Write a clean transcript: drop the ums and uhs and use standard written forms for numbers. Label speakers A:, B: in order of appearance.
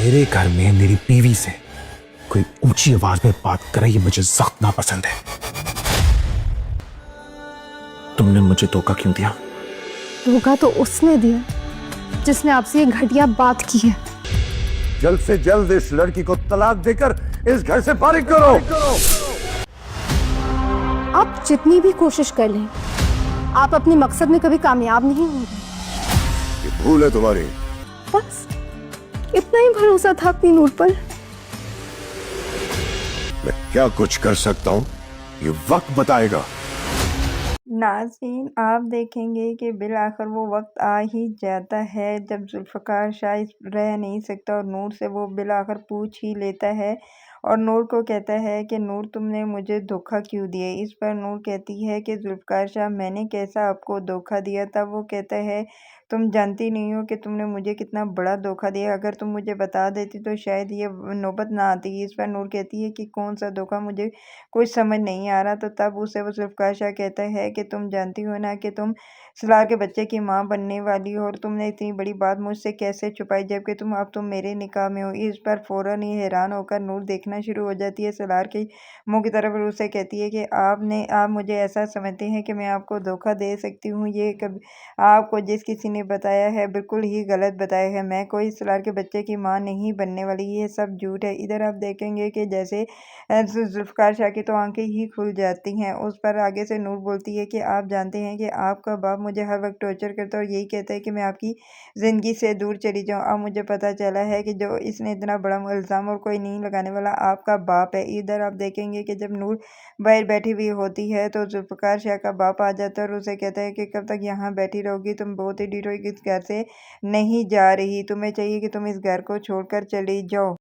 A: मेरे घर में मेरी बीवी से कोई ऊंची आवाज में बात करे ये मुझे सख्त नापसंद है। तुमने मुझे धोखा क्यों दिया?
B: धोखा तो उसने दिया जिसने आपसे ये घटिया बात की है।
C: जल्द से जल्द इस लड़की को तलाक देकर इस घर से फारिग करो।
B: आप जितनी भी कोशिश कर लें, आप अपने मकसद में कभी कामयाब नहीं होंगे।
C: ये भूल है तुम्हारी।
B: बस इतना ही भरोसा था अपनी नूर पर।
C: मैं क्या कुछ कर सकता हूँ ये वक्त बताएगा।
D: नाज़रीन, आप देखेंगे कि बिल आखिर वो वक्त आ ही जाता है जब जुल्फ़िकार शायद रह नहीं सकता और नूर से वो बिल आखिर पूछ ही लेता है और नूर को कहता है कि नूर तुमने मुझे धोखा क्यों दिया। इस पर नूर कहती है कि जुल्फ़िकार शाह मैंने कैसा आपको धोखा दिया। तब वो कहता है तुम जानती नहीं हो कि तुमने मुझे कितना बड़ा धोखा दिया। अगर तुम मुझे बता देती तो शायद ये नौबत ना आती। इस पर नूर कहती है कि कौन सा धोखा, मुझे कुछ समझ नहीं आ रहा। तो तब उसे वो जुल्फ़िकार शाह कहता है कि तुम जानती हो ना कि तुम सलार के बच्चे की माँ बनने वाली हो और तुमने इतनी बड़ी बात मुझसे कैसे छुपाई जबकि अब तुम मेरे निकाह में हो। इस पर फ़ौरन ही हैरान होकर नूर देखना शुरू हो जाती है सलार के मुंह की तरफ और उससे कहती है कि आप मुझे ऐसा समझते हैं कि मैं आपको धोखा दे सकती हूँ। ये कभी आपको जिस किसी ने बताया है बिल्कुल ही गलत बताया है। मैं कोई सलार के बच्चे की माँ नहीं बनने वाली, ये सब झूठ है। इधर आप देखेंगे कि जैसे जुल्फ़िकार शाह की तो आंखें ही खुल जाती हैं। उस पर आगे से नूर बोलती है कि आप जानते हैं कि आपका बाप मुझे हर वक्त टॉर्चर करता है और यही कहता है कि मैं आपकी ज़िंदगी से दूर चली जाऊँ। अब मुझे पता चला है कि जो इसने इतना बड़ा इल्ज़ाम और कोई नहीं लगाने वाला आपका बाप है। इधर आप देखेंगे कि जब नूर बाहर बैठी हुई होती है तो जुल्फ़िकार शाह का बाप आ जाता है और उसे कहता है कि कब तक यहाँ बैठी रहोगी, तुम बहुत ही डीठो इस घर से नहीं जा रही, तुम्हें चाहिए कि तुम इस घर को छोड़कर चली जाओ।